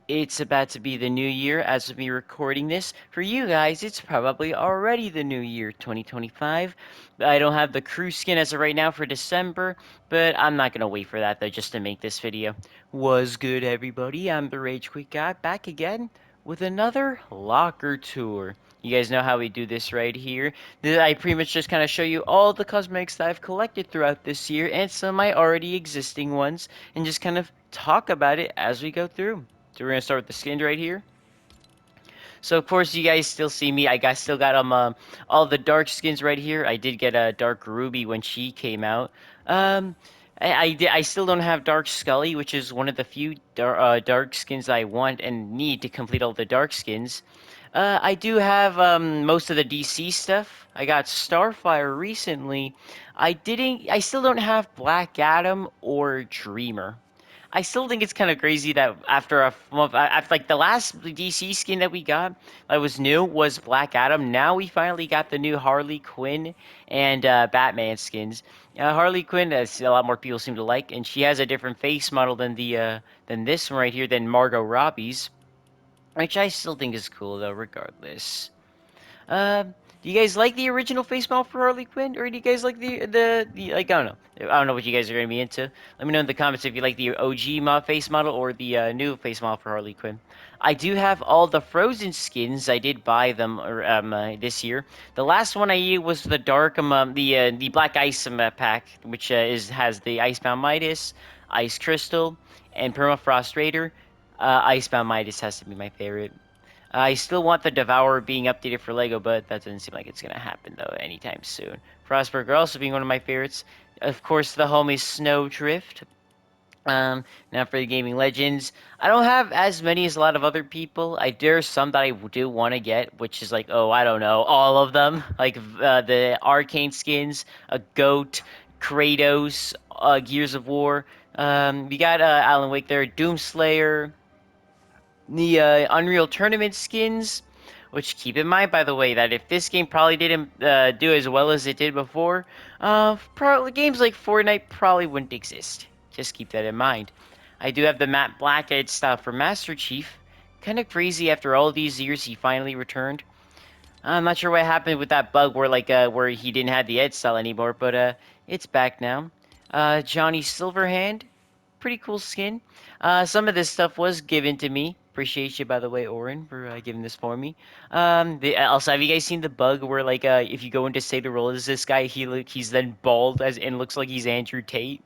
It's about to be the new year as of me recording this. For you guys, it's probably already the new year, 2025. I don't have the crew skin as of right now for December, but I'm not gonna wait for that though, just to make this video. Was good, everybody? I'm the Rage Quit Guy, back again with another locker tour. You guys know how we do this right here. I pretty much just kind of show you all the cosmetics that I've collected throughout this year and some of my already existing ones, and just kind of talk about it as we go through. So we're gonna start with the skins right here. So of course you guys still see me. Still got all the dark skins right here. I did get a dark ruby when she came out. Um, I still don't have dark Scully, which is one of the few dark skins I want and need to complete all the dark skins. I do have most of the DC stuff. I got Starfire recently. I still don't have Black Adam or Dreamer. I still think it's kind of crazy that after a month, after like the last DC skin that we got that was new was Black Adam. Now we finally got the new Harley Quinn and Batman skins. Harley Quinn, as a lot more people seem to like, and she has a different face model than this one right here, than Margot Robbie's, which I still think is cool though, regardless. Uh, do you guys like the original face model for Harley Quinn, or do you guys like the like I don't know. I don't know what you guys are gonna be into. Let me know in the comments if you like the OG face model or the new face model for Harley Quinn. I do have all the Frozen skins. I did buy them this year. The last one I used was the dark the Black Ice pack, which has the Icebound Midas, Ice Crystal, and Permafrost Raider. Icebound Midas has to be my favorite. I still want the Devourer being updated for LEGO, but that doesn't seem like it's going to happen, though, anytime soon. Frostburger also being one of my favorites. Of course, the homie Snowdrift. Now for the Gaming Legends. I don't have as many as a lot of other people. There's some that I do want to get, which is like, oh, I don't know, all of them. Like the Arcane skins, a Goat, Kratos, Gears of War. We got Alan Wake there, Doomslayer, the Unreal Tournament skins, which keep in mind, by the way, that if this game probably didn't do as well as it did before, probably games like Fortnite probably wouldn't exist. Just keep that in mind. I do have the matte black edge style for Master Chief. Kind of crazy after all these years he finally returned. I'm not sure what happened with that bug where he didn't have the edge style anymore, but it's back now. Johnny Silverhand, pretty cool skin. Some of this stuff was given to me. Appreciate you, by the way, Oren, for giving this for me. Also, have you guys seen the bug where, like, if you go in to say the role as this guy, he's then bald and looks like he's Andrew Tate?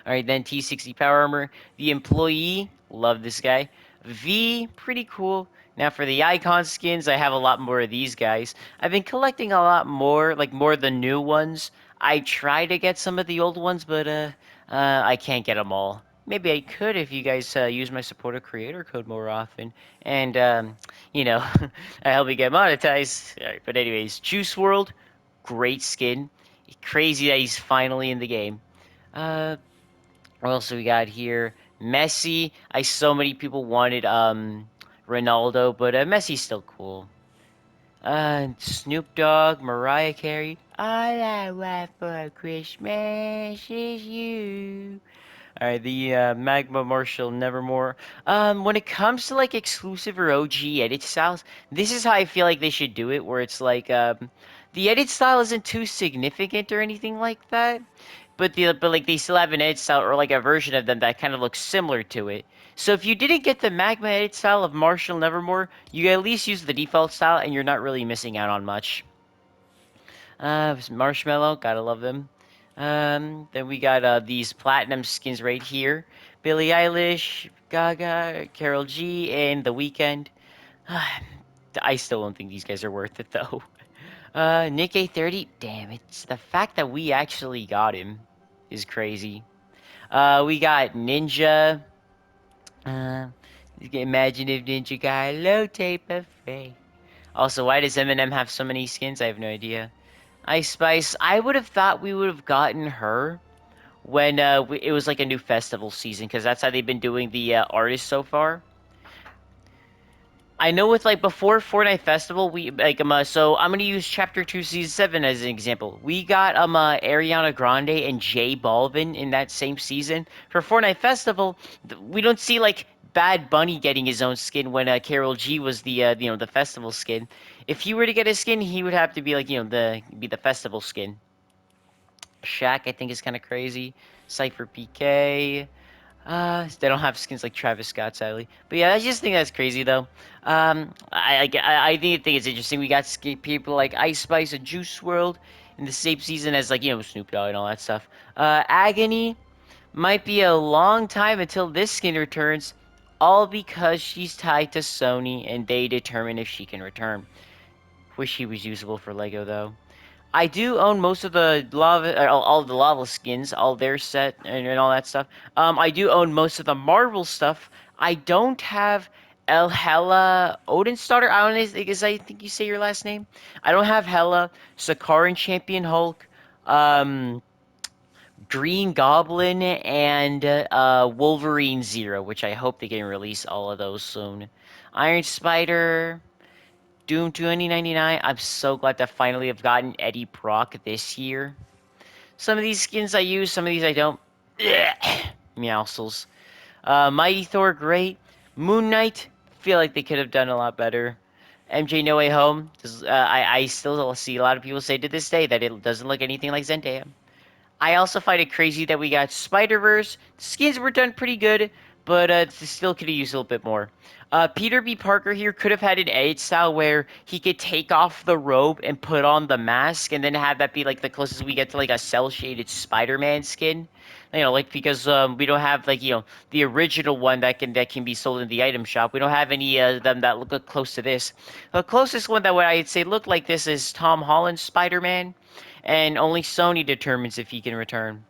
All right, then T60 Power Armor. The Employee, love this guy. V, pretty cool. Now for the icon skins, I have a lot more of these guys. I've been collecting a lot more, like more of the new ones. I try to get some of the old ones, but I can't get them all. Maybe I could if you guys use my supporter creator code more often, and you know, I help me get monetized. All right, but anyways, Juice World, great skin. Crazy that he's finally in the game. Uh, what else do we got here? Messi. So many people wanted Ronaldo, but Messi's still cool. Snoop Dogg, Mariah Carey. All I want for Christmas is you. All right, the Magma Marshall Nevermore. When it comes to like exclusive or OG edit styles, this is how I feel like they should do it. Where it's like the edit style isn't too significant or anything like that, but like they still have an edit style or like a version of them that kind of looks similar to it. So if you didn't get the Magma edit style of Marshall Nevermore, you at least use the default style, and you're not really missing out on much. Marshmallow, gotta love them. Then we got these platinum skins right here: Billie Eilish, Gaga, Carol G, and The Weeknd. I still don't think these guys are worth it though. Nick A30, damn, it's the fact that we actually got him is crazy. We got Ninja. Uh, Imaginative Ninja Guy, low tape buffet. Also, why does Eminem have so many skins? I have no idea. Ice Spice, I would have thought we would have gotten her when it was like a new festival season, because that's how they've been doing the artists so far. I know with like before Fortnite Festival, we like so I'm gonna use Chapter 2 Season 7 as an example. We got Ariana Grande and J Balvin in that same season. For Fortnite Festival, we don't see like Bad Bunny getting his own skin when Carol G was the the festival skin. If he were to get a skin, he would have to be like the festival skin. Shaq, I think, is kind of crazy. Cypher PK. They don't have skins like Travis Scott, sadly. But yeah, I just think that's crazy, though. I think it's interesting. We got people like Ice Spice and Juice World in the same season as like Snoop Dogg and all that stuff. Agony might be a long time until this skin returns, all because she's tied to Sony and they determine if she can return. Wish she was usable for Lego though. I do own most of the lava, all the lava skins, all their set and all that stuff. I do own most of the Marvel stuff. I don't have El Hela Odin-starter. I don't know, because I think you say your last name. I don't have Hela, Sakaran Champion Hulk, um, Green Goblin, and Wolverine Zero, which I hope they can release all of those soon. Iron Spider. Doom 2099. I'm so glad to finally have gotten Eddie Brock this year. Some of these skins I use, some of these I don't. Meowscles. Mighty Thor, great. Moon Knight, feel like they could have done a lot better. MJ No Way Home, I still see a lot of people say to this day that it doesn't look anything like Zendaya. I also find it crazy that we got Spider-Verse. The skins were done pretty good, but still could have used a little bit more. Peter B. Parker here could have had an edit style where he could take off the robe and put on the mask, and then have that be like the closest we get to like a cell-shaded Spider-Man skin. Like because we don't have like the original one that can be sold in the item shop. We don't have any of them that look close to this. The closest one that I'd say look like this is Tom Holland's Spider-Man, and only Sony determines if he can return.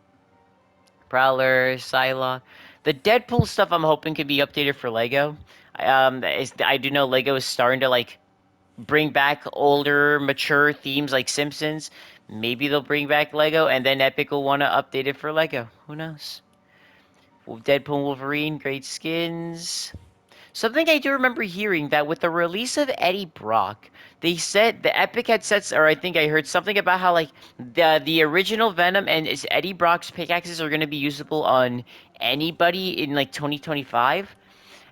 Prowler, Psylocke. The Deadpool stuff I'm hoping can be updated for Lego. I do know Lego is starting to like bring back older, mature themes like Simpsons. Maybe they'll bring back Lego, and then Epic will want to update it for Lego. Who knows? Deadpool, Wolverine, great skins. Something I do remember hearing that with the release of Eddie Brock, they said the Epic had sets, or I think I heard something about how like the original Venom and Eddie Brock's pickaxes are going to be usable on anybody in like 2025,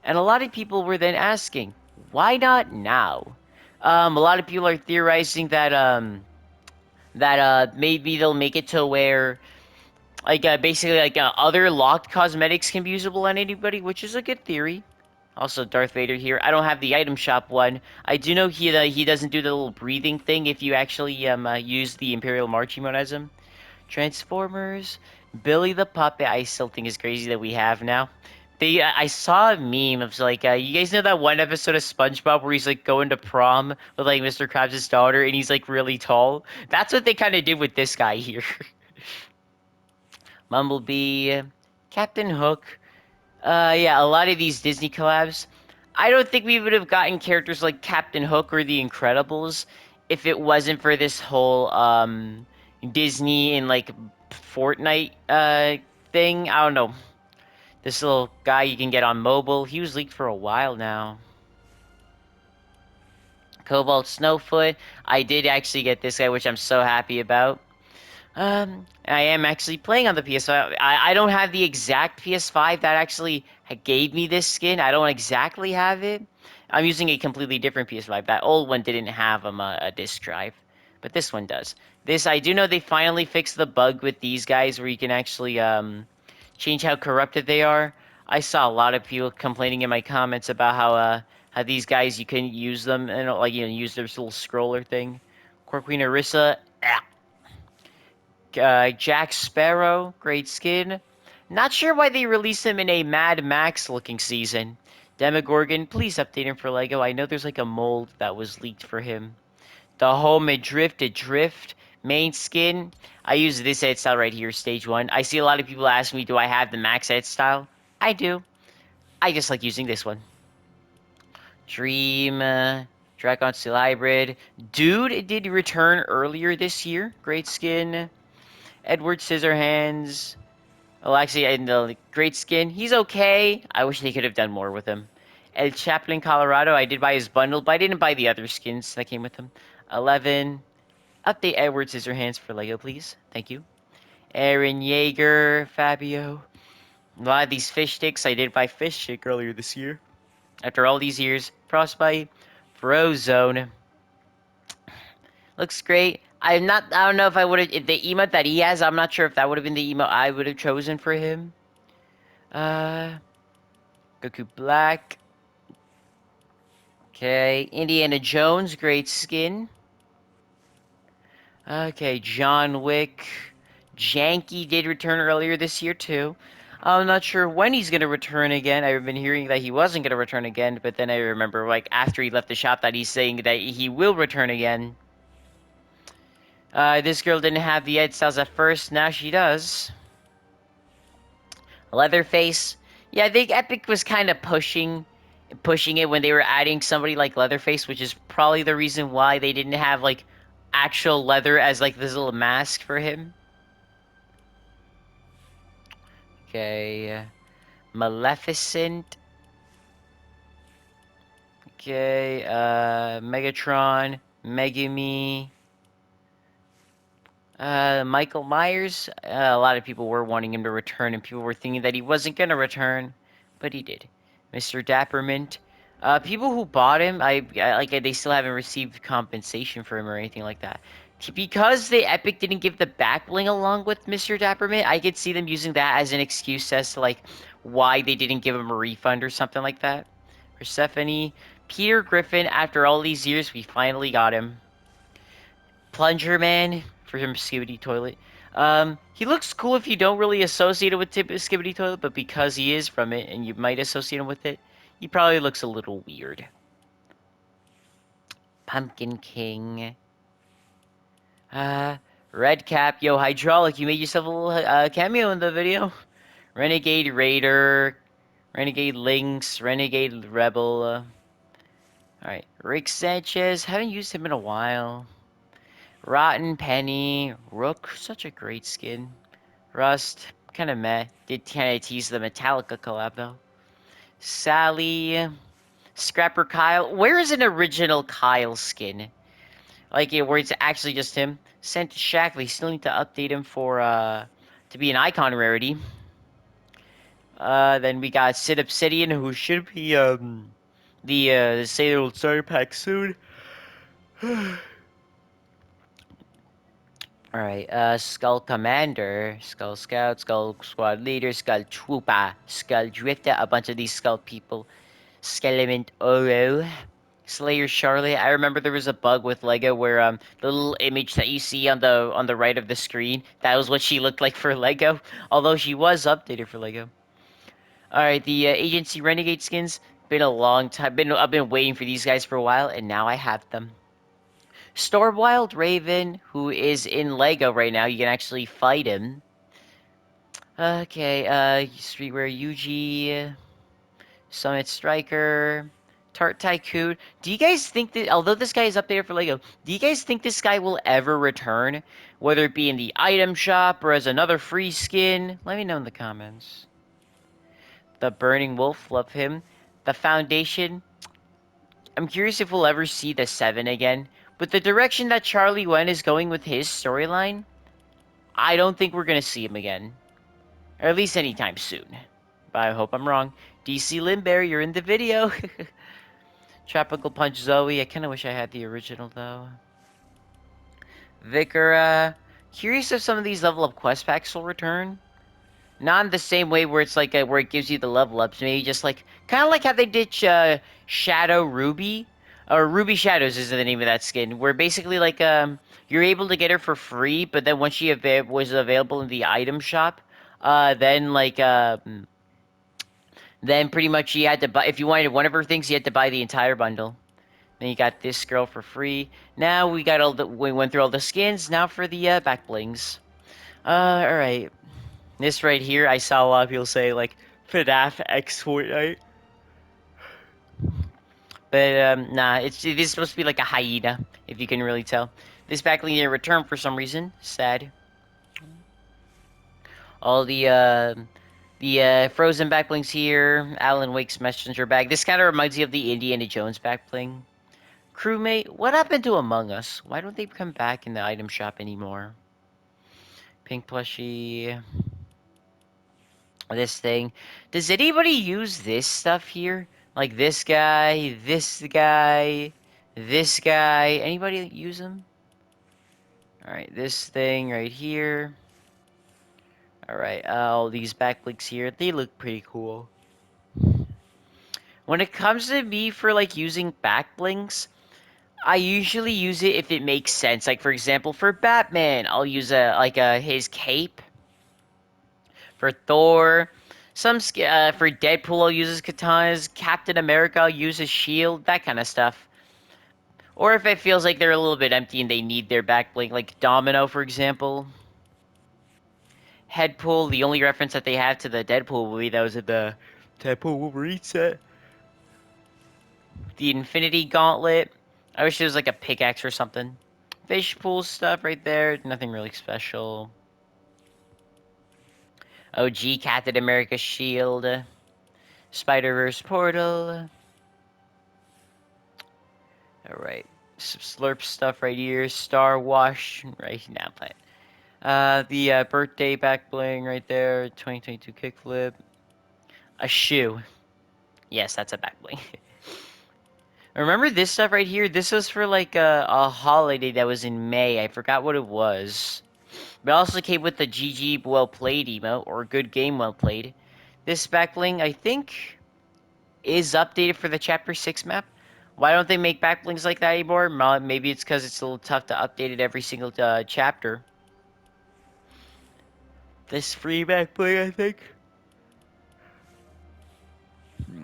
and a lot of people were then asking, why not now? A lot of people are theorizing that maybe they'll make it to where like basically like other locked cosmetics can be usable on anybody, which is a good theory. Also, Darth Vader here. I don't have the item shop one. I do know he doesn't do the little breathing thing if you actually use the Imperial March emote as him. Transformers, Billy the Puppet. I still think is crazy that we have now. I saw a meme of like you guys know that one episode of SpongeBob where he's like going to prom with like Mr. Krabs' daughter and he's like really tall. That's what they kind of did with this guy here. Mumblebee, Captain Hook. Yeah, a lot of these Disney collabs. I don't think we would have gotten characters like Captain Hook or The Incredibles if it wasn't for this whole Disney and like Fortnite thing. I don't know. This little guy you can get on mobile. He was leaked for a while now. Cobalt Snowfoot. I did actually get this guy, which I'm so happy about. I am actually playing on the PS5. I don't have the exact PS5 that actually gave me this skin. I don't exactly have it. I'm using a completely different PS5. That old one didn't have a disc drive, but this one does. This, I do know they finally fixed the bug with these guys where you can actually change how corrupted they are. I saw a lot of people complaining in my comments about how these guys you couldn't use them and like use their little scroller thing. Core Queen Orisa, Jack Sparrow, great skin. Not sure why they released him in a Mad Max looking season. Demogorgon, please update him for Lego. I know there's like a mold that was leaked for him. The Home Adrift main skin. I use this head style right here, stage 1. I see a lot of people ask me, do I have the max head style? I do. I just like using this one. Dream, Dragon Steel Hybrid. Dude did return earlier this year. Great skin. Edward Scissorhands. Well, actually, in the great skin, he's okay. I wish they could have done more with him. El Chaplin, Colorado, I did buy his bundle, but I didn't buy the other skins that came with him. 11. Update Edward Scissorhands for Lego, please. Thank you. Aaron Yeager, Fabio. A lot of these fish sticks, I did buy fish stick earlier this year. After all these years, Frostbite, Frozone. Looks great. I don't know if I would have, the emote that he has, I'm not sure if that would have been the emote I would have chosen for him. Uh, Goku Black. Okay, Indiana Jones, great skin. Okay, John Wick. Janky did return earlier this year too. I'm not sure when he's gonna return again. I've been hearing that he wasn't gonna return again, but then I remember like after he left the shop that he's saying that he will return again. This girl didn't have the Ed styles at first, now she does. Leatherface. Yeah, I think Epic was kind of pushing it when they were adding somebody like Leatherface, which is probably the reason why they didn't have like actual leather as like this little mask for him. Okay, Maleficent. Okay, Megatron, Megumi, Michael Myers. A lot of people were wanting him to return, and people were thinking that he wasn't gonna return, but he did. Mr. Dappermint. People who bought him, they still haven't received compensation for him or anything like that. Because the Epic didn't give the back bling along with Mr. Dappermint, I could see them using that as an excuse as to like why they didn't give him a refund or something like that. Persephone, Peter Griffin. After all these years, we finally got him. Plunger Man for him Skibidi Toilet. He looks cool if you don't really associate it with Skibidi Toilet, but because he is from it and you might associate him with it, he probably looks a little weird. Pumpkin King. Uh, Red Cap. Yo, Hydraulic, you made yourself a little cameo in the video. Renegade Raider. Renegade Lynx. Renegade Rebel. Alright. Rick Sanchez. Haven't used him in a while. Rotten Penny. Rook. Such a great skin. Rust, kind of meh. Did kind of tease the Metallica collab though. Sally, Scrapper Kyle. Where is an original Kyle skin? Like where it's actually just him. Sent to Shackley. Still need to update him for to be an icon rarity. Then we got Sid Obsidian, who should be the Sailor Starter Pack soon. Alright, Skull Commander, Skull Scout, Skull Squad Leader, Skull Trooper, Skull Drifter, a bunch of these Skull people. Skelement Oro, Slayer Charlotte. I remember there was a bug with Lego where the little image that you see on the right of the screen, that was what she looked like for Lego, although she was updated for Lego. Alright, the Agency Renegade skins, been a long time, I've been waiting for these guys for a while, and now I have them. Stormwild Raven, who is in Lego right now. You can actually fight him. Okay, Streetwear Yuji, Summit Striker, Tart Tycoon. Do you guys think that, although this guy is up there for Lego, do you guys think this guy will ever return? Whether it be in the item shop or as another free skin? Let me know in the comments. The Burning Wolf, love him. The Foundation, I'm curious if we'll ever see the 7 again. But the direction that Charlie Wen is going with his storyline, I don't think we're going to see him again. Or at least anytime soon. But I hope I'm wrong. DC Limbear, you're in the video. Tropical Punch Zoe, I kind of wish I had the original though. Vicar, curious if some of these level up quest packs will return. Not in the same way where it's like where it gives you the level ups. Maybe just like kind of like how they did Shadow Ruby, or Ruby Shadows is the name of that skin. Where basically like you're able to get her for free, but then once she was available in the item shop, then like then pretty much you had to buy, if you wanted one of her things, you had to buy the entire bundle. Then you got this girl for free. Now we went through all the skins. Now for the back blings. All right. This right here, I saw a lot of people say, like, FNAF X Fortnite. But, nah, this is supposed to be like a hyena, if you can really tell. This backlink didn't return for some reason. Sad. All the Frozen backlinks here. Alan Wake's Messenger bag. This kind of reminds me of the Indiana Jones backbling. Crewmate, what happened to Among Us? Why don't they come back in the item shop anymore? Pink plushie. This thing. Does anybody use this stuff here? Like this guy, this guy, this guy. Anybody use them? Alright, this thing right here. Alright, all these backlinks here. They look pretty cool. When it comes to me for like using backlinks, I usually use it if it makes sense. Like for example, for Batman, I'll use his cape. For Thor, for Deadpool, I'll use his katanas. Captain America, I'll use his shield. That kind of stuff. Or if it feels like they're a little bit empty and they need their backbling, like Domino, for example. Headpool, the only reference that they have to the Deadpool movie that was in the Deadpool Wolverine set. The Infinity Gauntlet. I wish it was like a pickaxe or something. Fishpool stuff right there. Nothing really special. OG Captain America shield. Spider-Verse portal. Alright. Some Slurp stuff right here. Star Wash right now. The birthday back bling right there. 2022 kickflip. A shoe. Yes, that's a back bling. Remember this stuff right here? This was for like a holiday that was in May. I forgot what it was. But it also came with the GG well played emote, or good game well played. This back bling, I think, is updated for the Chapter 6 map. Why don't they make back blings like that anymore? Maybe it's because it's a little tough to update it every single chapter. This free back bling, I think.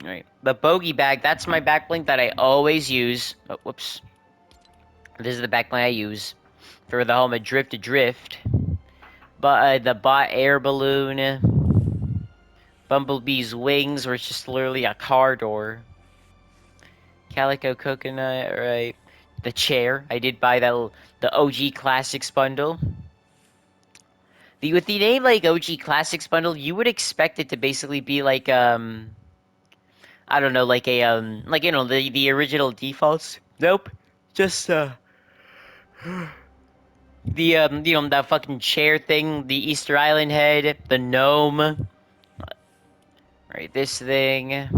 Right. The bogey bag, that's my back bling that I always use. Oh, whoops. This is the back bling I use for the home of Drift to Drift. But the bot air balloon. Bumblebee's wings, where it's just literally a car door. Calico coconut, right. The chair. I did buy the OG Classics bundle. With the name like OG Classics bundle, you would expect it to basically be like I don't know, like like the original defaults. Nope. Just the that fucking chair thing, the Easter Island head, the gnome. Right, this thing.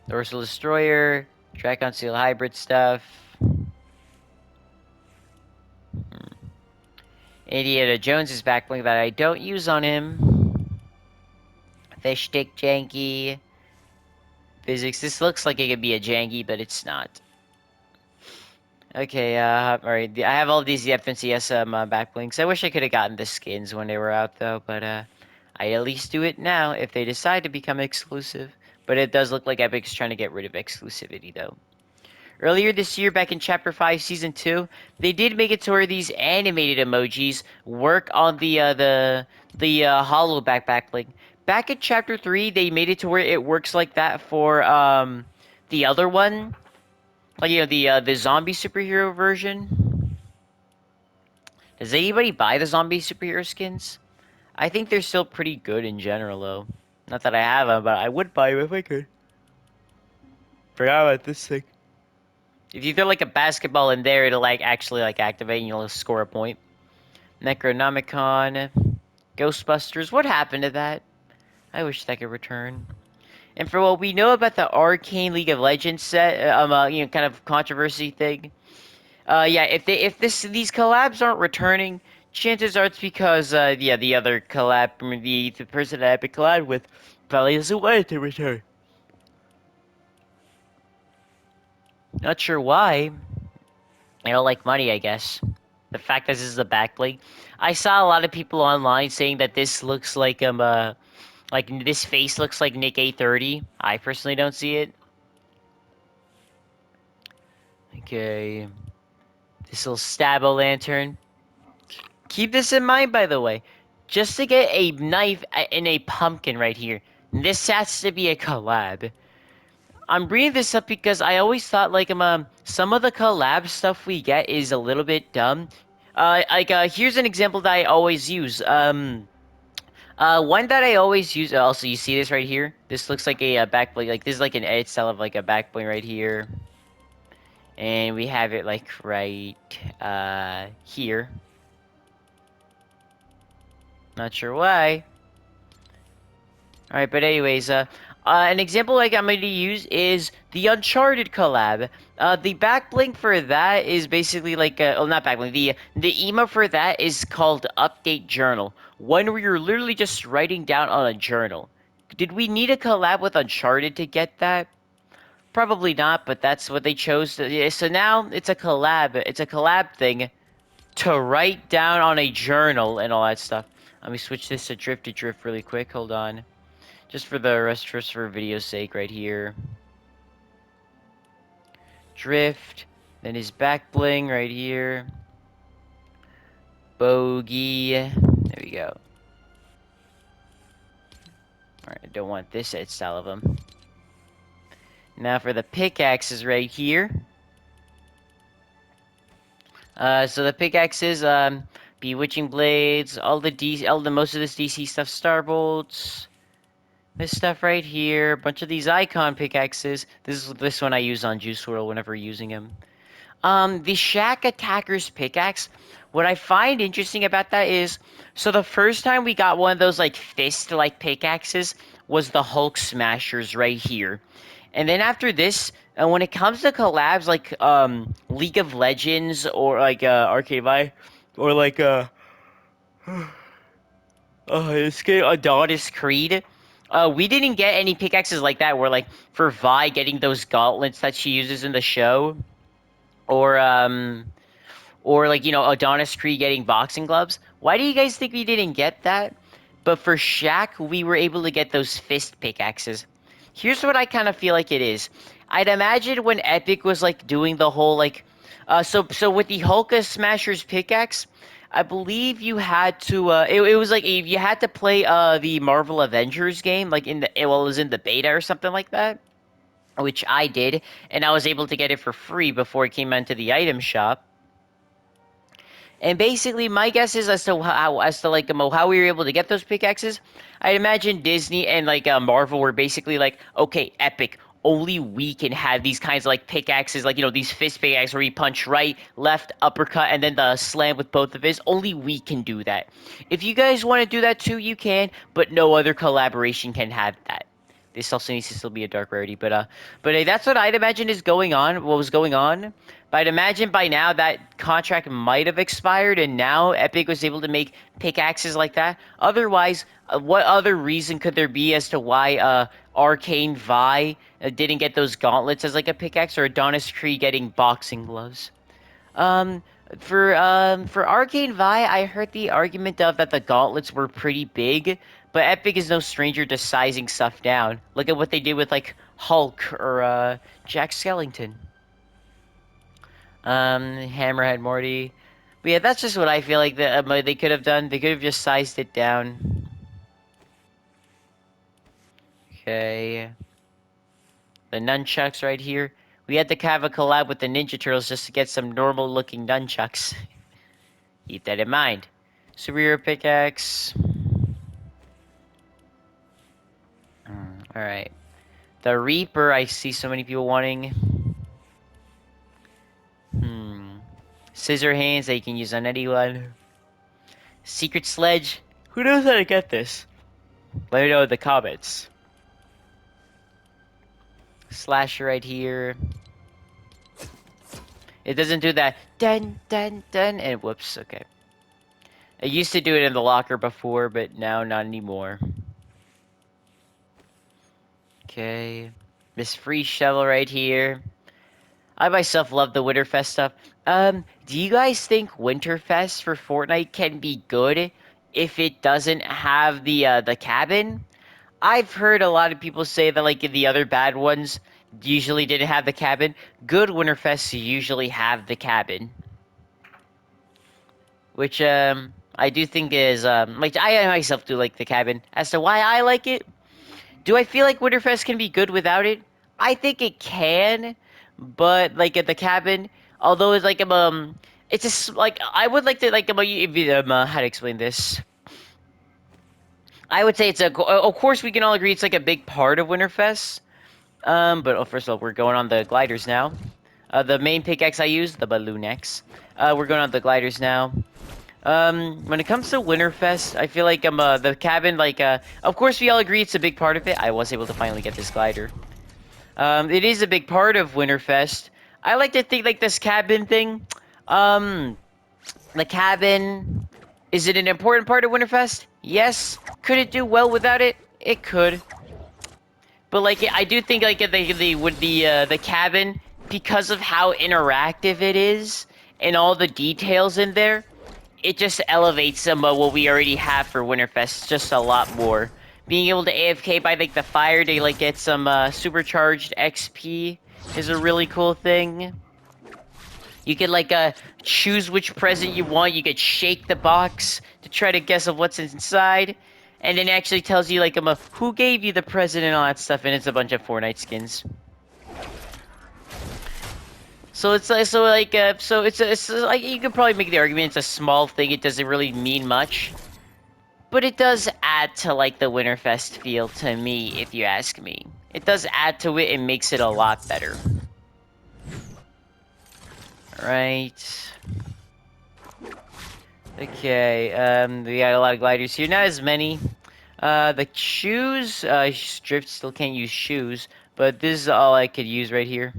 Dorsal Destroyer, Tracon Seal Hybrid stuff. Indiana Jones' backbling that I don't use on him. Fish stick janky. Physics. This looks like it could be a janky, but it's not. Okay, alright. I have all these FNCS backblinks. I wish I could have gotten the skins when they were out, though, but I at least do it now if they decide to become exclusive. But it does look like Epic's trying to get rid of exclusivity, though. Earlier this year, back in Chapter 5, Season 2, they did make it to where these animated emojis work on the hollow backlink. Back in Chapter 3, they made it to where it works like that for the other one, like the zombie superhero version. Does anybody buy the zombie superhero skins? I think they're still pretty good in general, though. Not that I have them, but I would buy them if I could. Forgot about this thing. If you throw like a basketball in there, it'll like actually like activate and you'll score a point. Necronomicon, Ghostbusters. What happened to that? I wish that could return. And for what we know about the Arcane League of Legends set, kind of controversy thing. Yeah, if these collabs aren't returning, chances are it's because the other collab, the person that I've been collabed with, probably doesn't want it to return. Not sure why. I don't like money, I guess. The fact that this is a backlink. I saw a lot of people online saying that this looks like this face looks like Nick A30. I personally don't see it. Okay. This little Stabo lantern. Keep this in mind, by the way. Just to get a knife and a pumpkin right here. This has to be a collab. I'm bringing this up because I always thought like some of the collab stuff we get is a little bit dumb. Here's an example that I always use. One that I always use. Also, you see this right here. This looks like a back bling. Like this is like an edit style of like a back bling right here, and we have it like right here. Not sure why. All right, but anyways, an example like I'm going to use is the Uncharted collab. The backlink for that is basically like, oh, not backlink. The emo for that is called Update Journal. One where you're literally just writing down on a journal. Did we need a collab with Uncharted to get that? Probably not, but that's what they chose. Yeah, so now it's a collab. It's a collab thing to write down on a journal and all that stuff. Let me switch this to drift really quick. Hold on. Just for the rest, just for video's sake, right here. Drift. Then his back bling right here. Bogey. There we go. Alright, I don't want this style of him. Now for the pickaxes right here. So the pickaxes, Bewitching Blades, all the most of this DC stuff, Starbolts, this stuff right here, a bunch of these icon pickaxes. This one I use on Juice WRLD whenever using him. The Shack Attacker's pickaxe. What I find interesting about that is, so the first time we got one of those like fist-like pickaxes was the Hulk Smashers right here. And then after this, when it comes to collabs like League of Legends or like Arcade Vi, or like this game Adonis Creed, we didn't get any pickaxes like that. Where like for Vi getting those gauntlets that she uses in the show, or like, you know, Adonis Creed getting boxing gloves. Why do you guys think we didn't get that? But for Shaq, we were able to get those fist pickaxes. Here's what I kind of feel like it is. I'd imagine when Epic was like doing the whole like, so with the Hulka Smasher's pickaxe, I believe you had to. It was like you had to play the Marvel Avengers game, like in the well, it was in the beta or something like that, which I did, and I was able to get it for free before it came into the item shop. And basically, my guess is as to how we were able to get those pickaxes. I imagine Disney and like Marvel were basically like, okay, Epic, only we can have these kinds of like pickaxes, like, you know, these fist pickaxes where you punch right, left, uppercut, and then the slam with both of his. Only we can do that. If you guys want to do that too, you can, but no other collaboration can have that. This also needs to still be a dark rarity, but that's what I'd imagine is going on. What was going on? But I'd imagine by now that contract might have expired, and now Epic was able to make pickaxes like that. Otherwise, what other reason could there be as to why Arcane Vi didn't get those gauntlets as like a pickaxe, or Adonis Creed getting boxing gloves? Um, for Arcane Vi, I heard the argument of that the gauntlets were pretty big, but Epic is no stranger to sizing stuff down. Look at what they did with like Hulk or Jack Skellington. Hammerhead Morty. But yeah, that's just what I feel like that they could have done. They could have just sized it down. Okay. The nunchucks right here. We had to have a collab with the Ninja Turtles just to get some normal looking nunchucks. Keep that in mind. Superior pickaxe. Alright. The Reaper, I see so many people wanting. Scissor hands that you can use on anyone. Secret sledge. Who knows how to get this? Let me know in the comments. Slasher right here. It doesn't do that dun dun dun and whoops, okay. I used to do it in the locker before, but now not anymore. Okay. This free shovel right here. I myself love the Winterfest stuff. Do you guys think Winterfest for Fortnite can be good if it doesn't have the cabin? I've heard a lot of people say that like the other bad ones usually didn't have the cabin. Good Winterfests usually have the cabin, which I do think is like I myself do like the cabin. As to why I like it, do I feel like Winterfest can be good without it? I think it can, but like at the cabin, although it's like it's just like I would like to like how to explain this. I would say it's of course we can all agree it's like a big part of Winterfest. But first of all, we're going on the gliders now. The main pickaxe I use, the Balloon X. We're going on the gliders now. When it comes to Winterfest, I feel like the cabin, of course we all agree it's a big part of it. I was able to finally get this glider. It is a big part of Winterfest. I like to think like this cabin thing. Um, the cabin, is it an important part of Winterfest? Yes. Could it do well without it? It could. But like, I do think like the cabin, because of how interactive it is and all the details in there, it just elevates some of what we already have for Winterfest just a lot more. Being able to AFK by like the fire to like get some supercharged XP is a really cool thing. You could like choose which present you want. You could shake the box to try to guess of what's inside, and it actually tells you like who gave you the present and all that stuff, and it's a bunch of Fortnite skins. So it's like you could probably make the argument it's a small thing. It doesn't really mean much, but it does add to like the Winterfest feel to me, if you ask me. It does add to it and makes it a lot better. Right. Okay, we got a lot of gliders here. Not as many. The shoes, Drift still can't use shoes, but this is all I could use right here.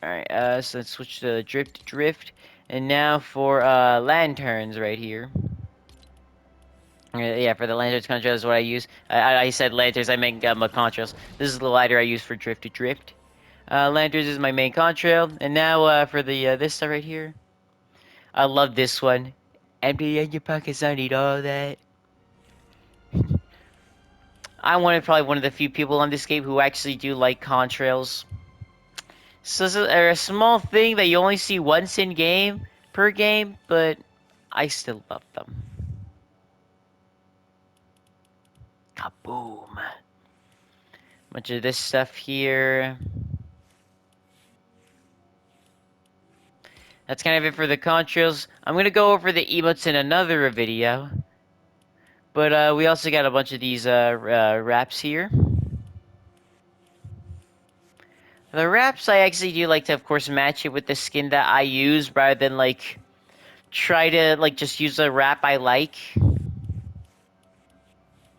Alright, so let's switch to Drift to Drift. And now for, lanterns right here. Yeah, for the lanterns, contrails is what I use. I said lanterns, I meant, contrails. This is the lighter I use for Drift to Drift. Lanterns is my main contrail. And now, for the, this stuff right here. I love this one. Empty in your pockets, I need all that. Probably one of the few people on this game who actually do like contrails. So they're a small thing that you only see once in game, per game, but I still love them. Kaboom. Bunch of this stuff here. That's kind of it for the contrails. I'm gonna go over the emotes in another video. But we also got a bunch of these wraps here. The wraps, I actually do like to, of course, match it with the skin that I use rather than, like, try to, like, just use a wrap I like.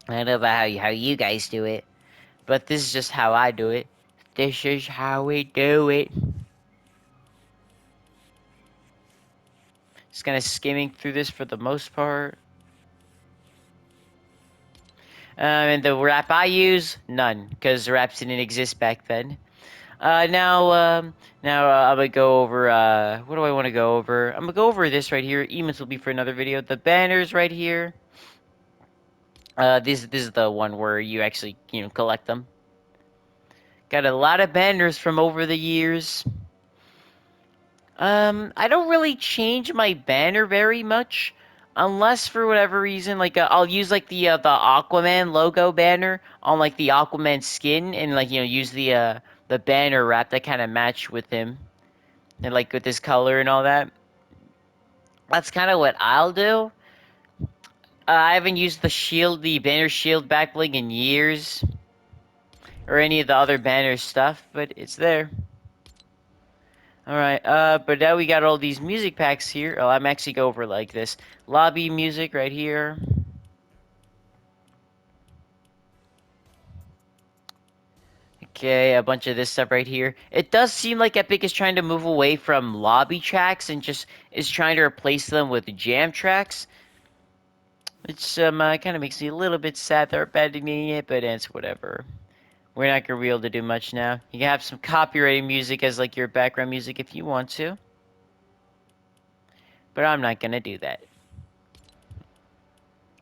I don't know about how you guys do it, but this is just how I do it. This is how we do it. Just kind of skimming through this for the most part. And the wrap I use, none, because wraps didn't exist back then. Now I'm gonna go over, what do I want to go over? I'm gonna go over this right here. Emotes will be for another video. The banners right here. This is the one where you actually, collect them. Got a lot of banners from over the years. I don't really change my banner very much. Unless for whatever reason, like, I'll use, like, the Aquaman logo banner on, like, the Aquaman skin and, like, use the banner wrap that kind of match with him. And, like, with his color and all that. That's kind of what I'll do. I haven't used the banner shield back bling in years. Or any of the other banner stuff, but it's there. Alright, but now we got all these music packs here. Oh, I'm actually go over like this. Lobby music right here. Okay, a bunch of this stuff right here. It does seem like Epic is trying to move away from lobby tracks and just is trying to replace them with jam tracks. Which, kind of makes me a little bit sad they're abandoning it, but it's whatever. We're not gonna be able to do much now. You can have some copyrighted music as, like, your background music if you want to. But I'm not gonna do that.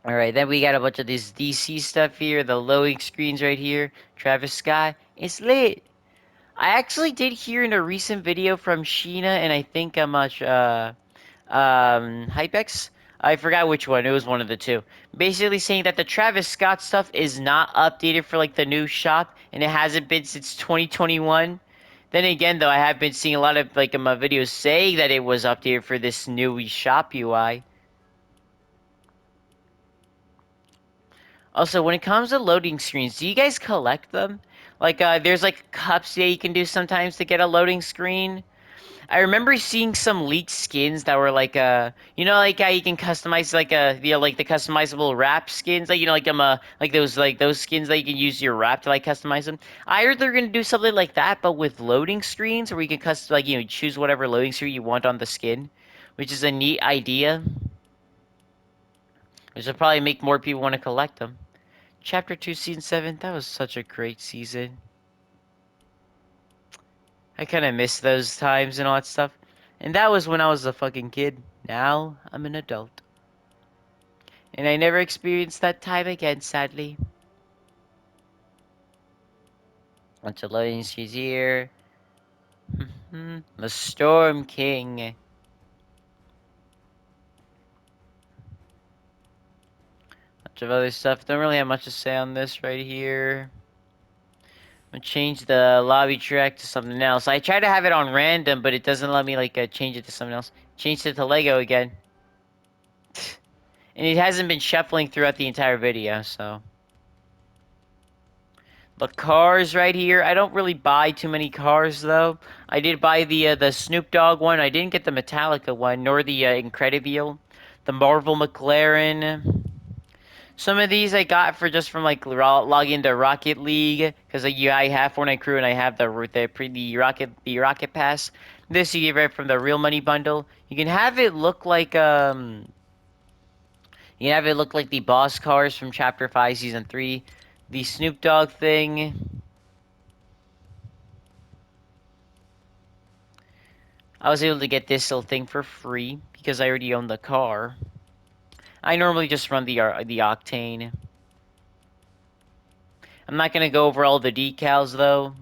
Alright, then we got a bunch of this DC stuff here. The loading screens right here. Travis Scott. It's lit. I actually did hear in a recent video from Sheena and I think how much, Hypex. I forgot which one. It was one of the two. Basically saying that the Travis Scott stuff is not updated for, like, the new shop. And it hasn't been since 2021. Then again, though, I have been seeing a lot of, like, my videos saying that it was updated for this new shop UI. Also, when it comes to loading screens, do you guys collect them? Like, there's, like, cups that you can do sometimes to get a loading screen. I remember seeing some leaked skins that were like like how you can customize like like the customizable wrap skins, like like those skins that you can use your wrap to like customize them. I heard they're gonna do something like that, but with loading screens, where you can custom like choose whatever loading screen you want on the skin, which is a neat idea. Which will probably make more people want to collect them. Chapter 2, Season 7, that was such a great season. I kind of miss those times and all that stuff. And that was when I was a fucking kid. Now, I'm an adult. And I never experienced that time again, sadly. Bunch of loading screens here. The Storm King. Bunch of other stuff. Don't really have much to say on this right here. I'm gonna change the lobby track to something else. I try to have it on random, but it doesn't let me like change it to something else. Changed it to Lego again. And it hasn't been shuffling throughout the entire video, so. The cars right here. I don't really buy too many cars though. I did buy the Snoop Dogg one. I didn't get the Metallica one, nor the Incredible. The Marvel McLaren. Some of these I got for just from like logging into Rocket League because I have Fortnite Crew and I have the Rocket Pass. This you get right from the Real Money bundle. You can have it look like the boss cars from Chapter 5, Season 3. The Snoop Dogg thing. I was able to get this little thing for free because I already own the car. I normally just run the Octane. I'm not going to go over all the decals, though.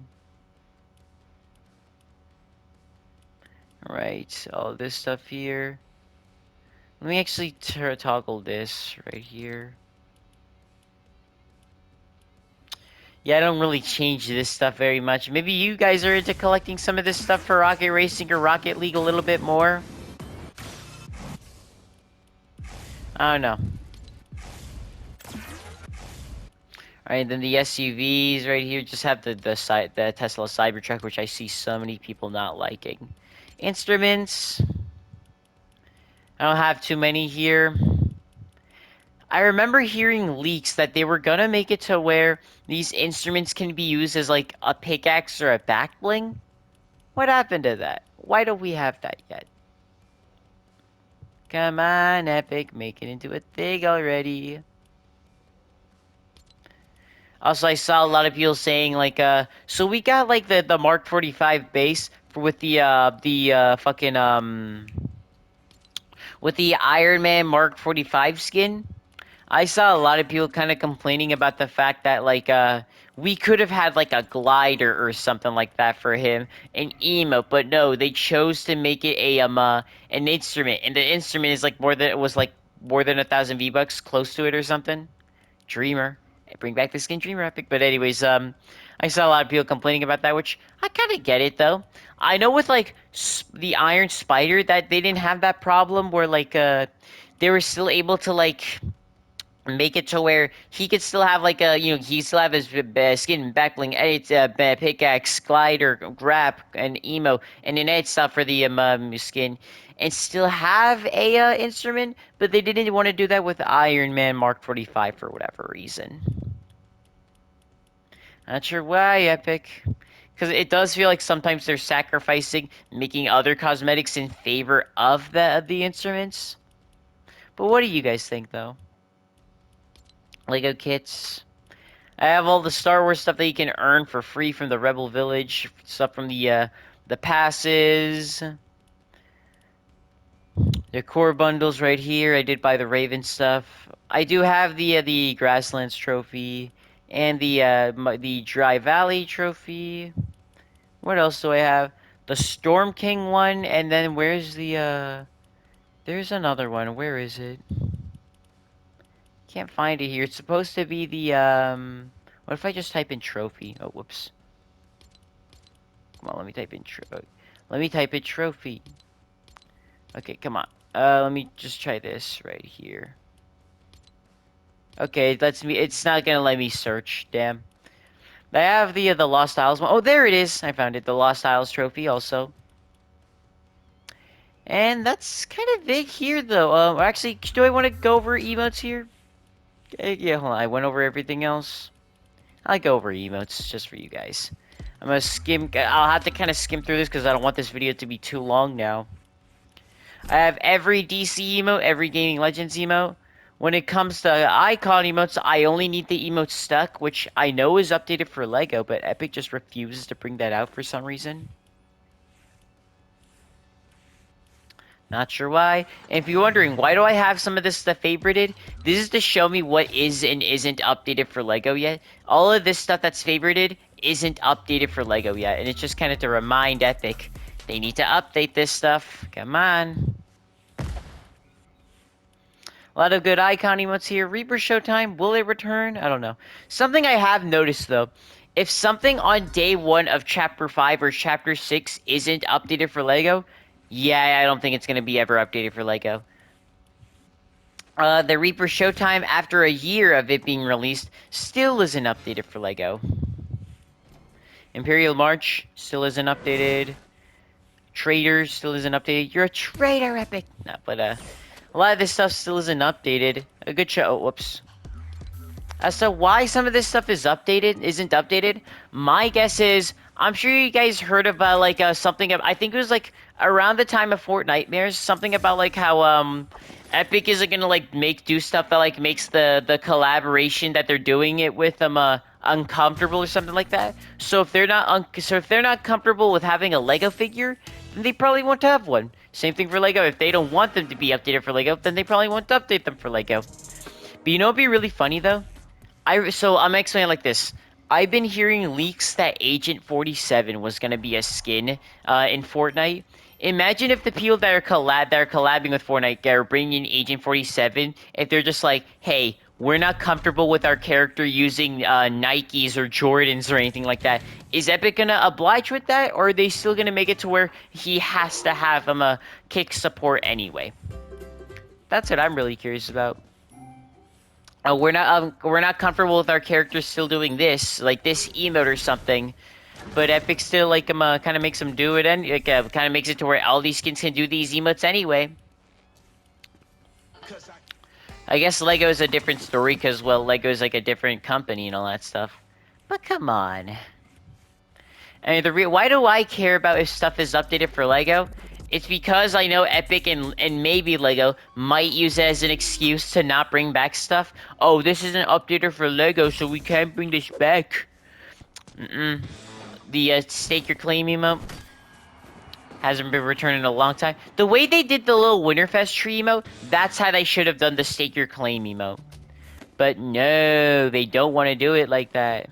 Right, all this stuff here. Let me actually toggle this right here. Yeah, I don't really change this stuff very much. Maybe you guys are into collecting some of this stuff for Rocket Racing or Rocket League a little bit more. I don't know. Alright, then the SUVs right here just have the Tesla Cybertruck, which I see so many people not liking. Instruments. I don't have too many here. I remember hearing leaks that they were gonna make it to where these instruments can be used as like a pickaxe or a back bling. What happened to that? Why don't we have that yet? Come on, Epic, make it into a thing already. Also, I saw a lot of people saying like, so we got like the Mark 45 base with the fucking with the Iron Man Mark 45 skin. I saw a lot of people kind of complaining about the fact that like we could have had like a glider or something like that for him, an emote, but no, they chose to make it a an instrument, and the instrument is like more than 1,000 V-bucks, close to it or something. Dreamer. Bring back the skin Dreamer Epic. But anyways, I saw a lot of people complaining about that, which I kind of get it though. I know with like the Iron Spider that they didn't have that problem where like they were still able to like make it to where he could still have like he still have his skin backbling edit pickaxe glider grab and emo and an edit stuff for the skin and still have a instrument, but they didn't want to do that with Iron Man Mark 45 for whatever reason. Not sure why, Epic, because it does feel like sometimes they're sacrificing making other cosmetics in favor of the instruments. But what do you guys think though? Lego kits. I have all the Star Wars stuff that you can earn for free from the Rebel Village, stuff from the passes, the core bundles right here. I did buy the Raven stuff. I do have the Grasslands trophy and the Dry Valley trophy. What else do I have? The Storm King one, and then where's the there's another one. Where is it? Can't find it here. It's supposed to be the. What if I just type in trophy? Oh, whoops. Come on, let me type in let me type in trophy. Okay, come on. Let me just try this right here. Okay, it lets me. It's not gonna let me search. Damn. I have the Lost Isles one. Oh, there it is. I found it. The Lost Isles trophy also. And that's kind of big here, though. Actually, do I want to go over emotes here? Yeah, hold on. I went over everything else. I'll go over emotes just for you guys. I'm gonna skim. I'll have to kind of skim through this because I don't want this video to be too long now. I have every DC emote, every Gaming Legends emote. When it comes to icon emotes, I only need the emote stuck, which I know is updated for Lego, but Epic just refuses to bring that out for some reason. Not sure why. And if you're wondering, why do I have some of this stuff favorited? This is to show me what is and isn't updated for Lego yet. All of this stuff that's favorited isn't updated for Lego yet. And it's just kind of to remind Epic, they need to update this stuff. Come on. A lot of good icon emotes here. Reaper Showtime, will it return? I don't know. Something I have noticed, though. If something on day 1 of Chapter 5 or Chapter 6 isn't updated for Lego, yeah, I don't think it's going to be ever updated for Lego. The Reaper Showtime, after a year of it being released, still isn't updated for Lego. Imperial March still isn't updated. Traders still isn't updated. You're a traitor, Epic! No, but, a lot of this stuff still isn't updated. A good show. Oh, whoops. As to why some of this stuff isn't updated, my guess is, I'm sure you guys heard about, like, something, I think it was, like, around the time of Fortnite, there's something about, like, how, Epic isn't gonna, like, do stuff that, like, makes the collaboration that they're doing it with, uncomfortable or something like that. So if they're not comfortable with having a Lego figure, then they probably won't have one. Same thing for Lego. If they don't want them to be updated for Lego, then they probably won't update them for Lego. But you know what'd be really funny, though? I'm explaining like this. I've been hearing leaks that Agent 47 was gonna be a skin in Fortnite. Imagine if the people that are collabing with Fortnite are bringing in Agent 47. If they're just like, hey, we're not comfortable with our character using Nikes or Jordans or anything like that. Is Epic gonna oblige with that, or are they still gonna make it to where he has to have a kick support anyway? That's what I'm really curious about. We're not comfortable with our characters still doing this, like this emote or something. But Epic still like kind of makes them do it, and like kind of makes it to where all these skins can do these emotes anyway. I guess Lego is a different story because well, Lego is like a different company and all that stuff. But come on. I mean, why do I care about if stuff is updated for Lego? It's because I know Epic and maybe Lego might use it as an excuse to not bring back stuff. Oh, this isn't updated for Lego, so we can't bring this back. The stake your claim emote hasn't been returned in a long time. The way they did the little Winterfest tree emote, that's how they should have done the stake your claim emote. But no, they don't want to do it like that.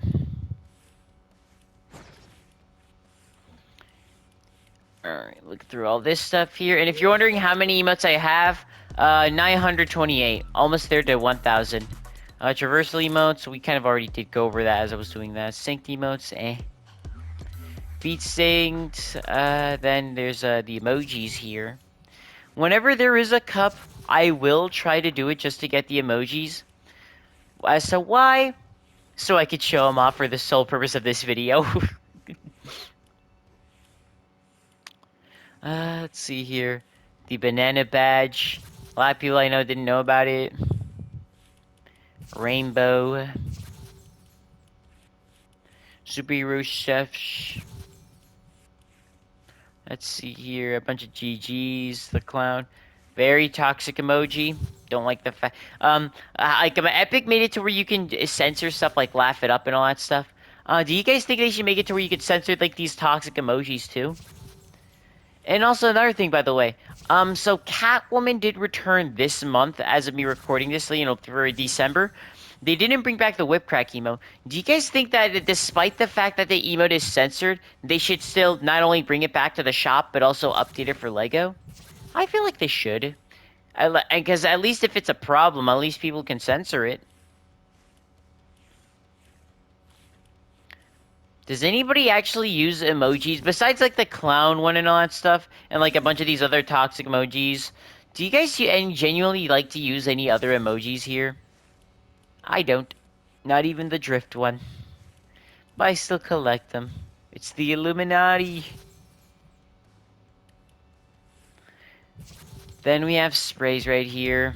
Alright, look through all this stuff here. And if you're wondering how many emotes I have, 928. Almost there to 1,000. Traversal emotes, we kind of already did go over that as I was doing that. Synced emotes, Feet synced, then there's, the emojis here. Whenever there is a cup, I will try to do it just to get the emojis. As to why? So I could show them off for the sole purpose of this video. Let's see here. The banana badge. A lot of people I know didn't know about it. Rainbow. Superhero chef. Let's see here. A bunch of GGs. The clown. Very toxic emoji. Don't like the fact. Like Epic made it to where you can censor stuff like laugh it up and all that stuff. Do you guys think they should make it to where you could censor like these toxic emojis too? And also another thing, by the way, so Catwoman did return this month as of me recording this, for December. They didn't bring back the whip crack emo. Do you guys think that despite the fact that the emote is censored, they should still not only bring it back to the shop, but also update it for Lego? I feel like they should. Because at least if it's a problem, at least people can censor it. Does anybody actually use emojis besides like the clown one and all that stuff, and like a bunch of these other toxic emojis? Do you guys genuinely like to use any other emojis here? I don't. Not even the drift one. But I still collect them. It's the Illuminati. Then we have sprays right here.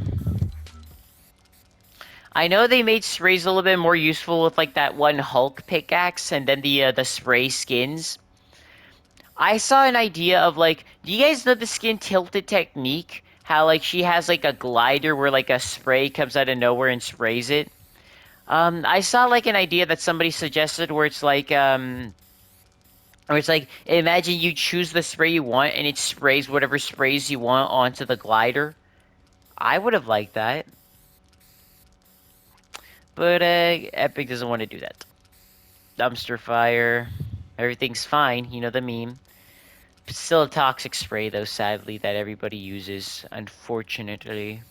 I know they made sprays a little bit more useful with like that one Hulk pickaxe and then the spray skins. I saw an idea of like, do you guys know the skin tilted technique? How like she has like a glider where like a spray comes out of nowhere and sprays it. I saw like an idea that somebody suggested where it's like imagine you choose the spray you want and it sprays whatever sprays you want onto the glider. I would have liked that. But Epic doesn't want to do that. Dumpster fire. Everything's fine, you know the meme. Still a toxic spray though, sadly, that everybody uses, unfortunately.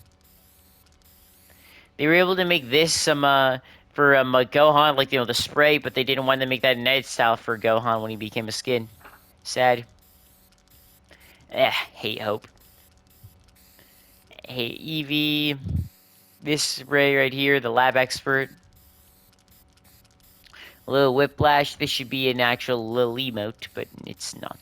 They were able to make this for Gohan, like the spray, but they didn't want to make that Ned style for Gohan when he became a skin. Sad. Hate Hope. Hate Eevee. This spray right here, the lab expert. A little whiplash. This should be an actual little emote, but it's not.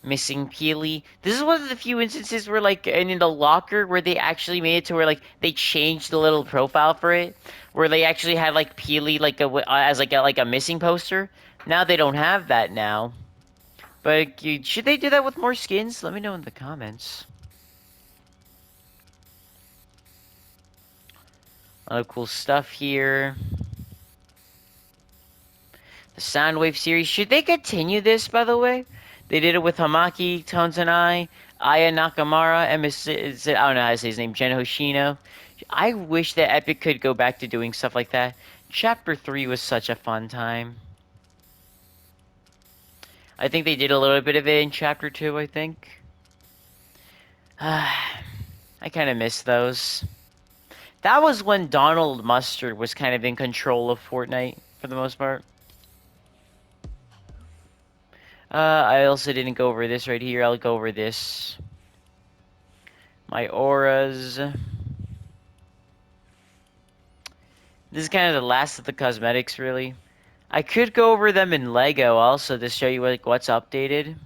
Missing Peely. This is one of the few instances where, like, and in the locker where they actually made it to where, like, they changed the little profile for it, where they actually had like Peely like as like a missing poster. Now they don't have that now. But should they do that with more skins? Let me know in the comments. A lot of cool stuff here. The Soundwave series. Should they continue this, by the way? They did it with Hamaki, Tones and Aya Nakamura, and I don't know how to say his name, Jen Hoshino. I wish that Epic could go back to doing stuff like that. Chapter 3 was such a fun time. I think they did a little bit of it in Chapter 2, I think. I kind of miss those. That was when Donald Mustard was kind of in control of Fortnite, for the most part. I also didn't go over this right here. I'll go over this. My auras. This is kind of the last of the cosmetics, really. I could go over them in Lego also to show you like what's updated.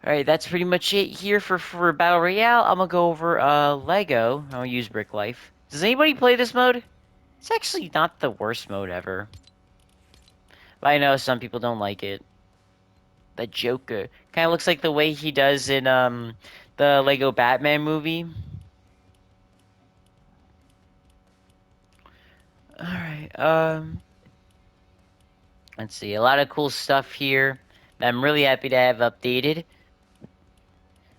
Alright, that's pretty much it here for Battle Royale. I'm gonna go over Lego. I'll use Brick Life. Does anybody play this mode? It's actually not the worst mode ever. But I know some people don't like it. The Joker. Kind of looks like the way he does in the Lego Batman movie. Alright, let's see. A lot of cool stuff here that I'm really happy to have updated.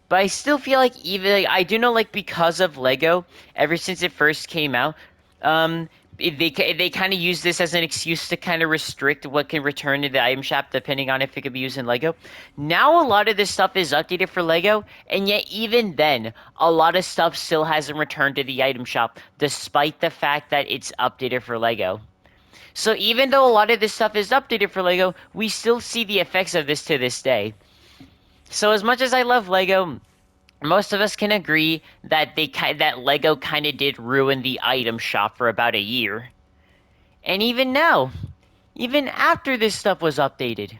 But I still feel like even like, I do know like because of Lego, ever since it first came out, um, they kind of use this as an excuse to kind of restrict what can return to the item shop depending on if it could be used in Lego. Now a lot of this stuff is updated for Lego, and yet even then, a lot of stuff still hasn't returned to the item shop, despite the fact that it's updated for Lego. So even though a lot of this stuff is updated for Lego, we still see the effects of this to this day. So as much as I love Lego, most of us can agree that that Lego kind of did ruin the item shop for about a year. And even now, even after this stuff was updated,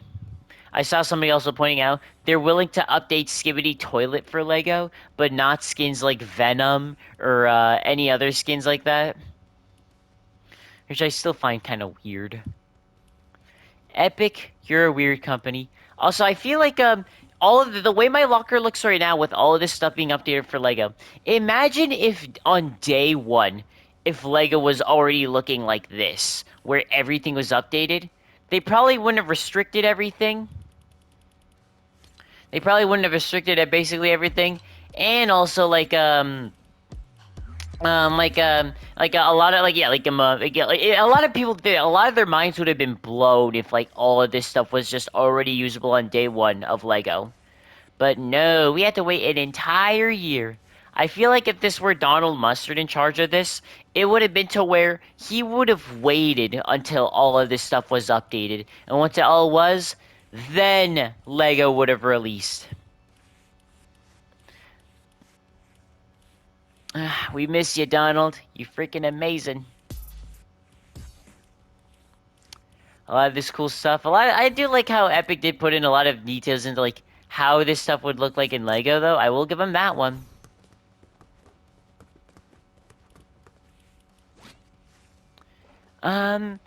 I saw somebody also pointing out they're willing to update Skibidi Toilet for Lego, but not skins like Venom or any other skins like that, which I still find kind of weird. Epic, you're a weird company. Also, I feel like all of the way my locker looks right now with all of this stuff being updated for Lego. Imagine if on day one, if Lego was already looking like this, where everything was updated. They probably wouldn't have restricted everything. They probably wouldn't have restricted basically everything, and also like a lot of a lot of people did a lot of their minds would have been blown if like all of this stuff was just already usable on day one of Lego. But no, we had to wait an entire year. I feel like if this were Donald Mustard in charge of this, it would have been to where he would have waited until all of this stuff was updated, and once it all was, then Lego would have released. We miss you, Donald. You freaking amazing. A lot of this cool stuff. I do like how Epic did put in a lot of details into like how this stuff would look like in Lego, though. I will give them that one. Um,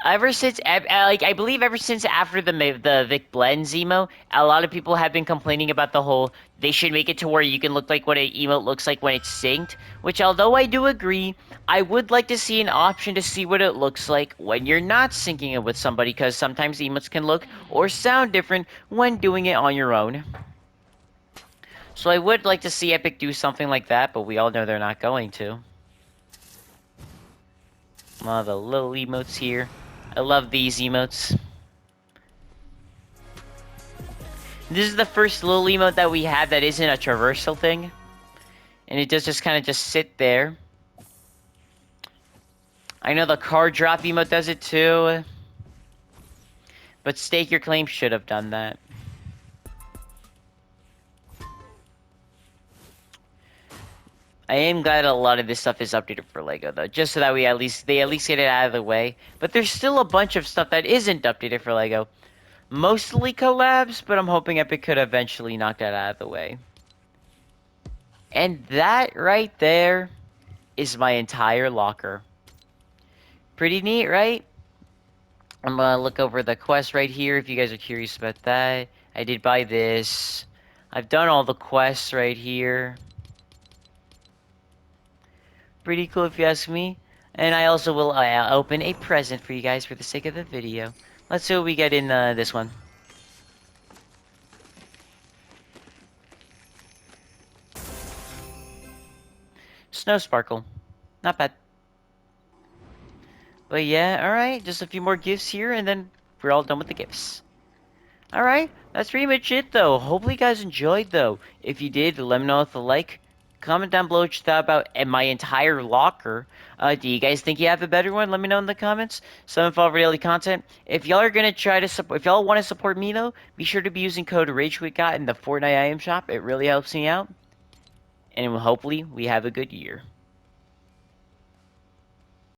Ever since, like, I believe ever since after the Vic Blends emo, a lot of people have been complaining about the whole, they should make it to where you can look like what an emote looks like when it's synced, which although I do agree, I would like to see an option to see what it looks like when you're not syncing it with somebody, because sometimes emotes can look or sound different when doing it on your own. So I would like to see Epic do something like that, but we all know they're not going to. Oh, the little emotes here. I love these emotes. This is the first little emote that we have that isn't a traversal thing. And it does just kind of just sit there. I know the card drop emote does it too. But Stake Your Claim should have done that. I am glad a lot of this stuff is updated for Lego though, just so that they at least get it out of the way. But there's still a bunch of stuff that isn't updated for Lego. Mostly collabs, but I'm hoping Epic could eventually knock that out of the way. And that right there is my entire locker. Pretty neat, right? I'm gonna look over the quest right here if you guys are curious about that. I did buy this. I've done all the quests right here. Pretty cool if you ask me. And I also will open a present for you guys for the sake of the video. Let's see what we get in this one. Snow Sparkle. Not bad. But yeah, alright. Just a few more gifts here and then we're all done with the gifts. Alright, that's pretty much it though. Hopefully you guys enjoyed though. If you did, let me know with a like. Comment down below what you thought about my entire locker. Do you guys think you have a better one? Let me know in the comments. Some follow daily content. If y'all are gonna try to support, if y'all want to support me though, be sure to be using code RageQuitGot in the Fortnite item shop. It really helps me out. And hopefully we have a good year.